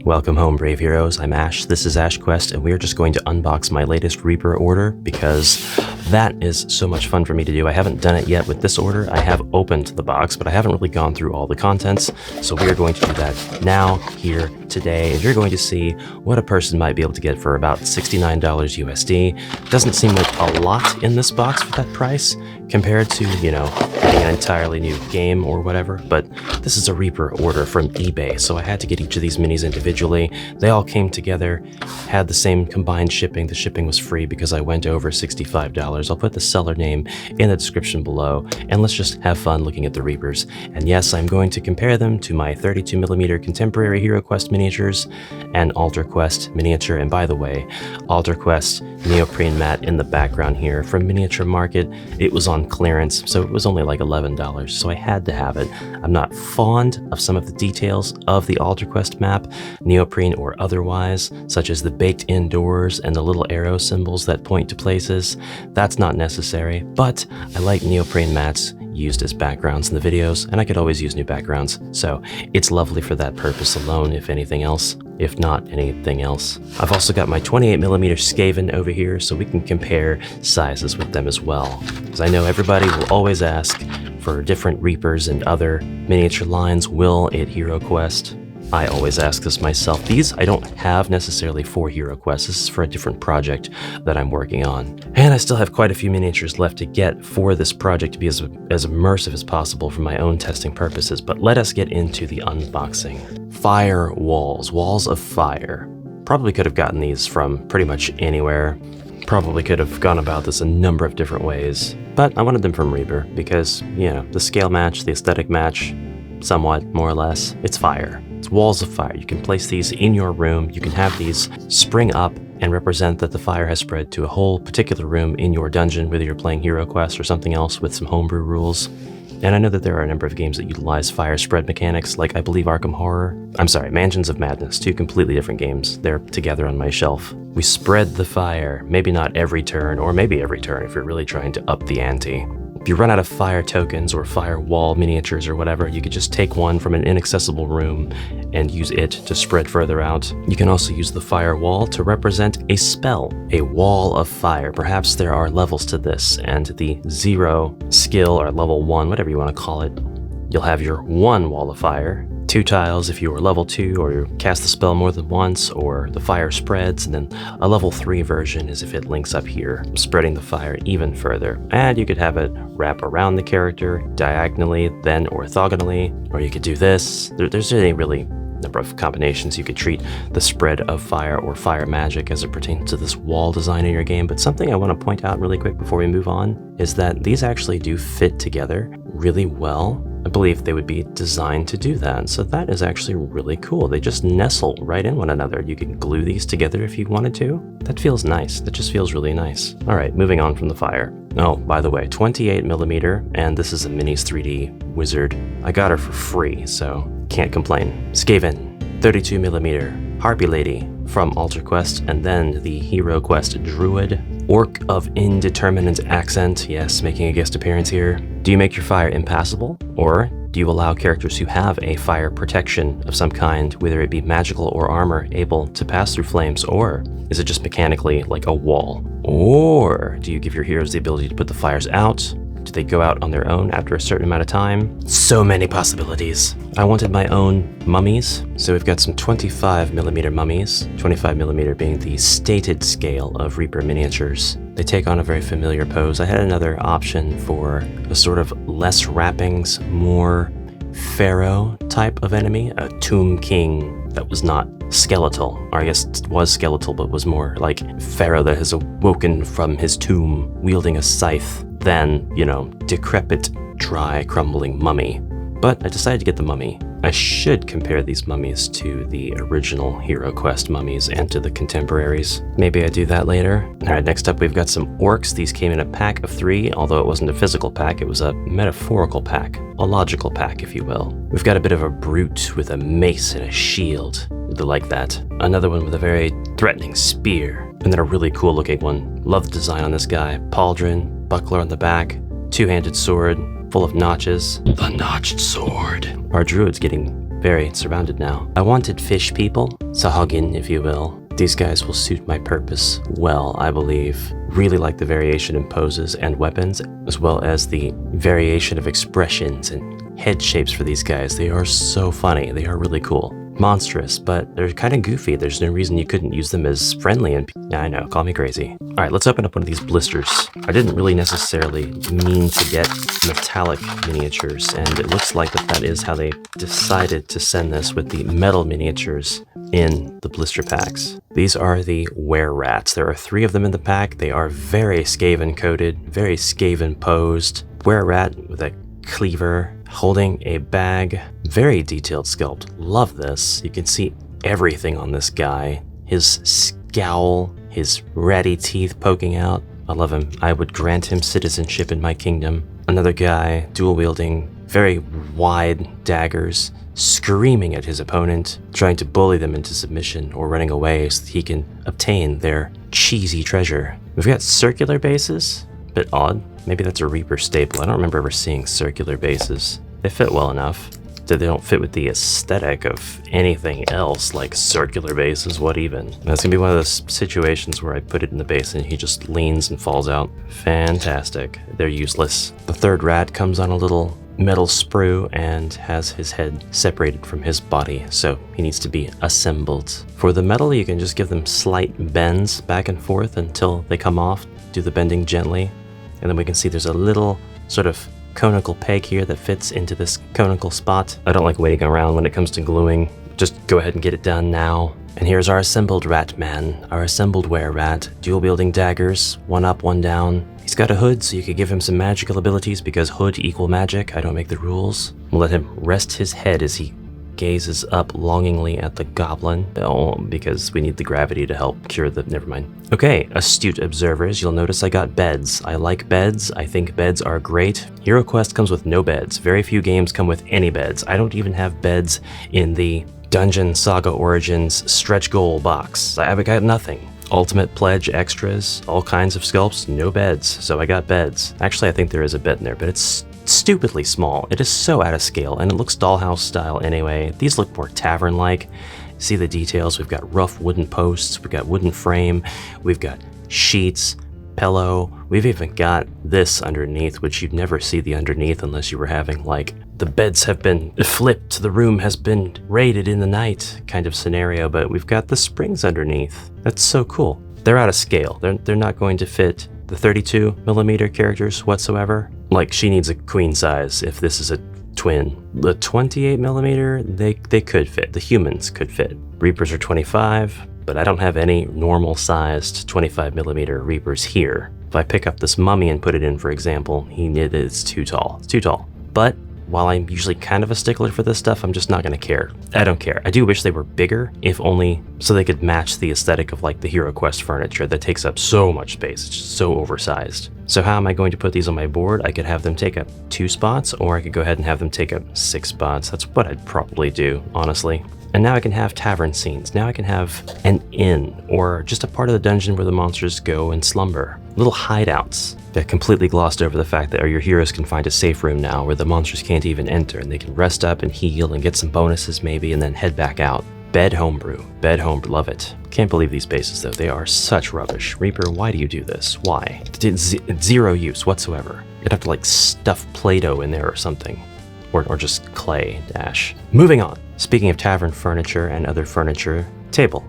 Welcome home, brave heroes. I'm Ash, this is HeroQuest, and we are just going to unbox my latest Reaper order because that is so much fun for me to do. I haven't done it yet with this order. I have opened the box, but I haven't really gone through all the contents, so we are going to do that now, here, today, and you're going to see what a person might be able to get for about $69 USD. Doesn't seem like a lot in this box for that price compared to, getting an entirely new game or whatever, but this is a Reaper order from eBay, so I had to get each of these minis individually. They all came together, had the same combined shipping. The shipping was free because I went over $65. I'll put the seller name in the description below, and let's just have fun looking at the Reapers. And yes, I'm going to compare them to my 32mm contemporary HeroQuest miniatures and AltarQuest miniature. And by the way, AltarQuest neoprene mat in the background here from Miniature Market. It was on clearance, so it was only like $11, so I had to have it. I'm not fond of some of the details of the AltarQuest map, neoprene or otherwise, such as the baked indoors and the little arrow symbols that point to places. That's not necessary, but I like neoprene mats used as backgrounds in the videos, and I could always use new backgrounds, so it's lovely for that purpose alone, if anything else. If not anything else. I've also got my 28mm Skaven over here, so we can compare sizes with them as well. Because I know everybody will always ask for different Reapers and other miniature lines. Will it HeroQuest? I always ask this myself. These I don't have necessarily for HeroQuest. This is for a different project that I'm working on. And I still have quite a few miniatures left to get for this project to be as immersive as possible for my own testing purposes. But let us get into the unboxing. Fire walls, walls of fire. Probably could have gotten these from pretty much anywhere. Probably could have gone about this a number of different ways. But I wanted them from Reaper because, the scale match, the aesthetic match, somewhat, more or less, it's fire. It's walls of fire. You can place these in your room. You can have these spring up and represent that the fire has spread to a whole particular room in your dungeon, whether you're playing HeroQuest or something else with some homebrew rules. And I know that there are a number of games that utilize fire spread mechanics, like I believe Mansions of Madness, two completely different games. They're together on my shelf. We spread the fire, maybe not every turn, or maybe every turn if you're really trying to up the ante. If you run out of fire tokens or fire wall miniatures or whatever, you could just take one from an inaccessible room and use it to spread further out. You can also use the fire wall to represent a spell, a wall of fire. Perhaps there are levels to this, and the 0 skill or level 1, whatever you want to call it, you'll have your 1 wall of fire, 2 tiles if you are level 2 or you cast the spell more than once, or the fire spreads, and then a level 3 version is if it links up here, spreading the fire even further. And you could have it wrap around the character diagonally, then orthogonally, or you could do this. There's any really number of combinations you could treat the spread of fire or fire magic as it pertains to this wall design in your game. But something I want to point out really quick before we move on is that these actually do fit together really well. I believe they would be designed to do that, so that is actually really cool. They just nestle right in one another. You can glue these together if you wanted to. That feels nice. That just feels really nice. All right, moving on from the fire. Oh, by the way, 28mm, and this is a Minis 3D Wizard. I got her for free, so can't complain. Skaven, 32mm, Harpy Lady from AltarQuest, and then the HeroQuest Druid. Orc of indeterminate accent, yes, making a guest appearance here. Do you make your fire impassable, or do you allow characters who have a fire protection of some kind, whether it be magical or armor, able to pass through flames, or is it just mechanically like a wall? Or do you give your heroes the ability to put the fires out? Do they go out on their own after a certain amount of time? So many possibilities. I wanted my own mummies, so we've got some 25mm mummies, 25mm being the stated scale of Reaper miniatures. They take on a very familiar pose. I had another option for a sort of less wrappings, more pharaoh type of enemy, a tomb king that was not skeletal, or I guess was skeletal but was more like pharaoh that has awoken from his tomb wielding a scythe than, decrepit, dry, crumbling mummy. But I decided to get the mummy. I should compare these mummies to the original HeroQuest mummies and to the contemporaries. Maybe I do that later. Alright, next up we've got some orcs. These came in a pack of 3, although it wasn't a physical pack, it was a metaphorical pack. A logical pack, if you will. We've got a bit of a brute with a mace and a shield. They like that. Another one with a very threatening spear. And then a really cool looking one. Love the design on this guy. Pauldron, buckler on the back, two-handed sword, full of notches. The notched sword. Our druid's getting very surrounded now. I wanted fish people, sahuagin if you will. These guys will suit my purpose well, I believe. Really like the variation in poses and weapons, as well as the variation of expressions and head shapes for these guys. They are so funny. They are really cool. Monstrous, but they're kind of goofy. There's no reason you couldn't use them as friendly and yeah, I know, call me crazy. All right, let's open up one of these blisters. I didn't really necessarily mean to get metallic miniatures, and it looks like that is how they decided to send this with the metal miniatures in the blister packs. These are the were-rats. There are 3 of them in the pack. They are very Skaven coated, very Skaven posed. Were-rat with a cleaver, holding a bag. Very detailed sculpt. Love this. You can see everything on this guy. His scowl, his ratty teeth poking out. I love him. I would grant him citizenship in my kingdom. Another guy, dual wielding, very wide daggers, screaming at his opponent, trying to bully them into submission or running away so that he can obtain their cheesy treasure. We've got circular bases. Bit odd. Maybe that's a Reaper staple. I don't remember ever seeing circular bases. They fit well enough. They don't fit with the aesthetic of anything else, like circular bases, what even? That's gonna be one of those situations where I put it in the base and he just leans and falls out. Fantastic. They're useless. The third rat comes on a little metal sprue and has his head separated from his body, so he needs to be assembled. For the metal, you can just give them slight bends back and forth until they come off. Do the bending gently, and then we can see there's a little sort of conical peg here that fits into this conical spot. I don't like waiting around when it comes to gluing. Just go ahead and get it done now. And here's our assembled rat man, our assembled were-rat, dual wielding daggers, 1 up, 1 down. He's got a hood, so you could give him some magical abilities because hood equal magic. I don't make the rules. We'll let him rest his head as he gazes up longingly at the goblin. Oh, because we need the gravity to help cure the... never mind. Okay, astute observers, you'll notice I got beds. I like beds. I think beds are great. HeroQuest comes with no beds. Very few games come with any beds. I don't even have beds in the Dungeon Saga Origins stretch goal box. I've got nothing. Ultimate Pledge extras, all kinds of sculpts, no beds, so I got beds. Actually, I think there is a bed in there, but it's stupidly small. It is so out of scale, and it looks dollhouse style anyway. These look more tavern-like. See the details. We've got rough wooden posts, we've got wooden frame, we've got sheets, pillow. We've even got this underneath, which you'd never see the underneath unless you were having like the beds have been flipped, the room has been raided in the night kind of scenario, but we've got the springs underneath. That's so cool. They're out of scale. They're not going to fit the 32mm characters whatsoever. Like, she needs a queen size if this is a twin. The 28mm, they could fit. The humans could fit. Reapers are 25, but I don't have any normal sized 25mm Reapers here. If I pick up this mummy and put it in, for example, it's too tall. It's too tall. But while I'm usually kind of a stickler for this stuff, I'm just not going to care. I don't care. I do wish they were bigger, if only so they could match the aesthetic of like the HeroQuest furniture that takes up so much space. It's just so oversized. So how am I going to put these on my board? I could have them take up 2 spots, or I could go ahead and have them take up 6 spots. That's what I'd probably do, honestly. And now I can have tavern scenes. Now I can have an inn, or just a part of the dungeon where the monsters go and slumber. Little hideouts that completely glossed over the fact that your heroes can find a safe room now where the monsters can't even enter, and they can rest up and heal and get some bonuses maybe, and then head back out. Bed homebrew. Bed homebrew. Love it. Can't believe these bases though. They are such rubbish. Reaper, why do you do this? Why? It's zero use whatsoever. You'd have to like stuff Play-Doh in there or something. Or just clay, dash. Moving on. Speaking of tavern furniture and other furniture, table.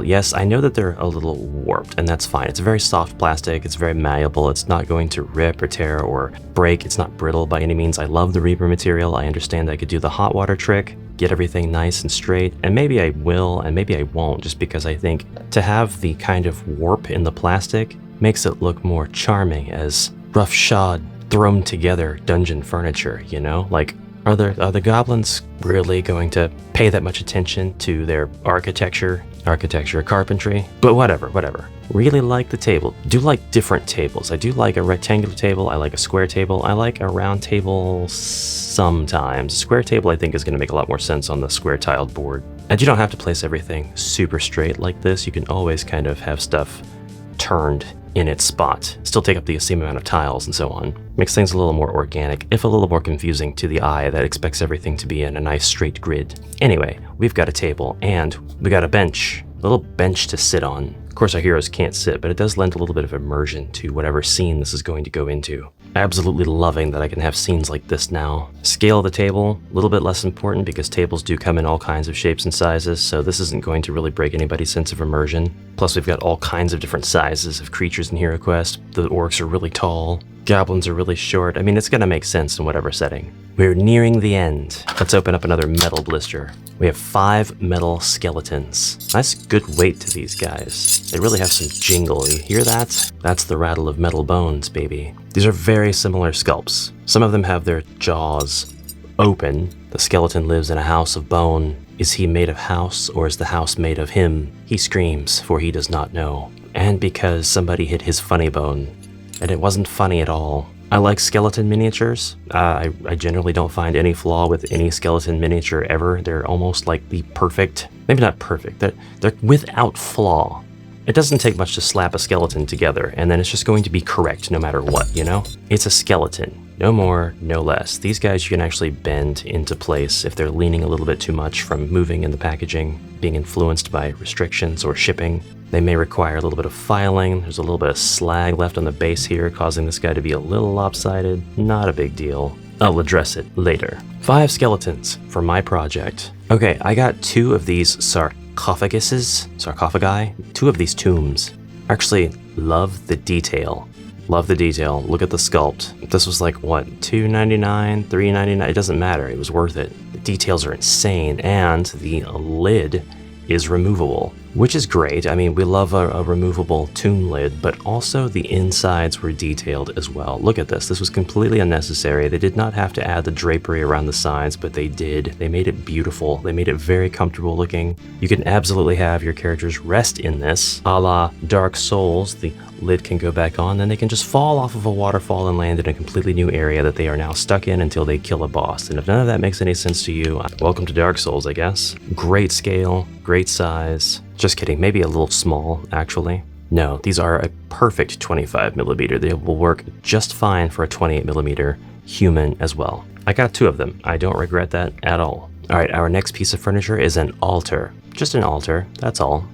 Yes, I know that they're a little warped, and that's fine. It's very soft plastic, it's very malleable, it's not going to rip or tear or break, it's not brittle by any means. I love the Reaper material. I understand I could do the hot water trick, get everything nice and straight, and maybe I will, and maybe I won't, just because I think to have the kind of warp in the plastic makes it look more charming as roughshod, thrown together dungeon furniture, you know? Like, are the goblins really going to pay that much attention to their architecture, carpentry? But whatever. Really like the table. Do like different tables. I do like a rectangular table. I like a square table. I like a round table sometimes. A square table I think is going to make a lot more sense on the square tiled board. And you don't have to place everything super straight like this. You can always kind of have stuff turned in its spot, still take up the same amount of tiles and so on. Makes things a little more organic, if a little more confusing to the eye that expects everything to be in a nice straight grid. Anyway, we've got a table, and we got a bench. A little bench to sit on. Of course, our heroes can't sit, but it does lend a little bit of immersion to whatever scene this is going to go into. Absolutely loving that I can have scenes like this now. Scale of the table, a little bit less important because tables do come in all kinds of shapes and sizes, so this isn't going to really break anybody's sense of immersion. Plus, we've got all kinds of different sizes of creatures in HeroQuest. The orcs are really tall. Goblins are really short. I mean, it's gonna make sense in whatever setting. We're nearing the end. Let's open up another metal blister. We have 5 metal skeletons. Nice good weight to these guys. They really have some jingle. You hear that? That's the rattle of metal bones, baby. These are very similar sculpts. Some of them have their jaws open. The skeleton lives in a house of bone. Is he made of house, or is the house made of him? He screams, for he does not know. And because somebody hit his funny bone, and it wasn't funny at all. I like skeleton miniatures. I generally don't find any flaw with any skeleton miniature ever. They're almost like the perfect, maybe not perfect, they're without flaw. It doesn't take much to slap a skeleton together, and then it's just going to be correct no matter what, you know? It's a skeleton. No more, no less. These guys you can actually bend into place if they're leaning a little bit too much from moving in the packaging, being influenced by restrictions or shipping. They may require a little bit of filing. There's a little bit of slag left on the base here, causing this guy to be a little lopsided. Not a big deal. I'll address it later. 5 skeletons for my project. Okay, I got 2 of these sarcophagi, 2 of these tombs. Actually, love the detail. Love the detail. Look at the sculpt. This was like, what, $2.99, $3.99? It doesn't matter. It was worth it. The details are insane, and the lid is removable, which is great. I mean, we love a removable tomb lid, but also the insides were detailed as well. Look at this. This was completely unnecessary. They did not have to add the drapery around the sides, but they did. They made it beautiful. They made it very comfortable looking. You can absolutely have your characters rest in this, a la Dark Souls. The lid can go back on, then they can just fall off of a waterfall and land in a completely new area that they are now stuck in until they kill a boss. And if none of that makes any sense to you, welcome to Dark Souls, I guess. Great scale, great size. Just kidding, maybe a little small, actually. No, these are a perfect 25mm. They will work just fine for a 28mm human as well. I got 2 of them. I don't regret that at all. All right, our next piece of furniture is an altar. Just an altar, that's all.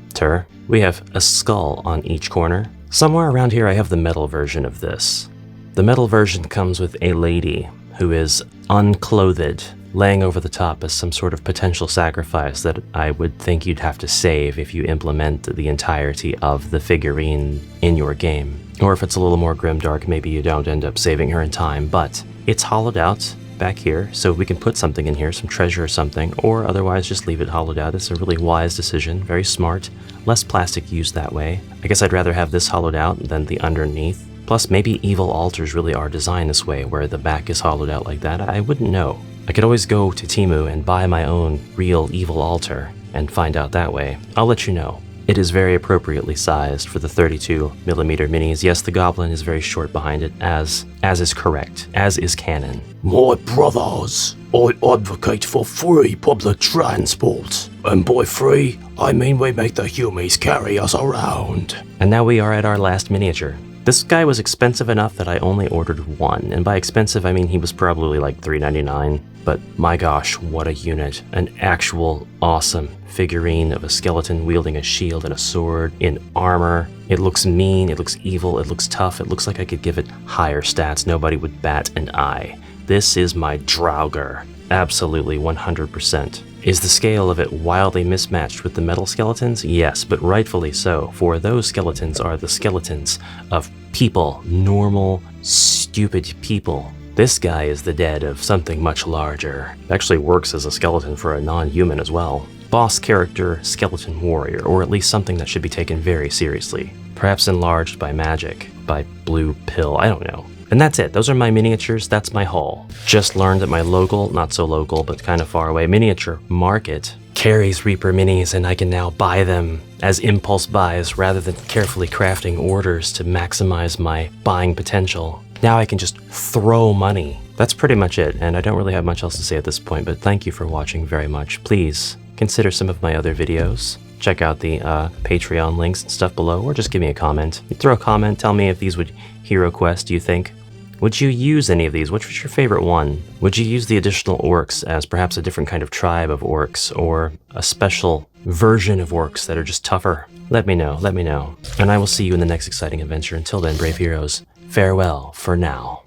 We have a skull on each corner. Somewhere around here I have the metal version of this. The metal version comes with a lady who is unclothed, laying over the top as some sort of potential sacrifice that I would think you'd have to save if you implement the entirety of the figurine in your game. Or if it's a little more grimdark, maybe you don't end up saving her in time, but it's hollowed out back here, so we can put something in here, some treasure or something, or otherwise just leave it hollowed out. It's a really wise decision, very smart, less plastic used that way. I guess I'd rather have this hollowed out than the underneath. Plus, maybe evil altars really are designed this way, where the back is hollowed out like that. I wouldn't know. I could always go to Temu and buy my own real evil altar and find out that way. I'll let you know. It is very appropriately sized for the 32mm minis. Yes, the goblin is very short behind it, as is correct, as is canon. My brothers, I advocate for free public transport. And by free, I mean we make the humies carry us around. And now we are at our last miniature. This guy was expensive enough that I only ordered 1, and by expensive I mean he was probably like $3.99. But my gosh, what a unit. An actual awesome figurine of a skeleton wielding a shield and a sword in armor. It looks mean, it looks evil, it looks tough, it looks like I could give it higher stats. Nobody would bat an eye. This is my Draugr. Absolutely 100%. Is the scale of it wildly mismatched with the metal skeletons? Yes, but rightfully so, for those skeletons are the skeletons of people, normal, stupid people. This guy is the dead of something much larger. It actually works as a skeleton for a non-human as well. Boss character, skeleton warrior, or at least something that should be taken very seriously. Perhaps enlarged by magic, by blue pill, I don't know. And that's it. Those are my miniatures. That's my haul. Just learned that my local, not so local, but kind of far away miniature market carries Reaperminis, and I can now buy them as impulse buys rather than carefully crafting orders to maximize my buying potential. Now I can just throw money. That's pretty much it, and I don't really have much else to say at this point, but thank you for watching very much. Please consider some of my other videos. check out the Patreon links and stuff below, or just give me a comment. You throw a comment, tell me if these would HeroQuest, do you think? Would you use any of these? Which was your favorite one? Would you use the additional orcs as perhaps a different kind of tribe of orcs, or a special version of orcs that are just tougher? Let me know, and I will see you in the next exciting adventure. Until then, brave heroes, farewell for now.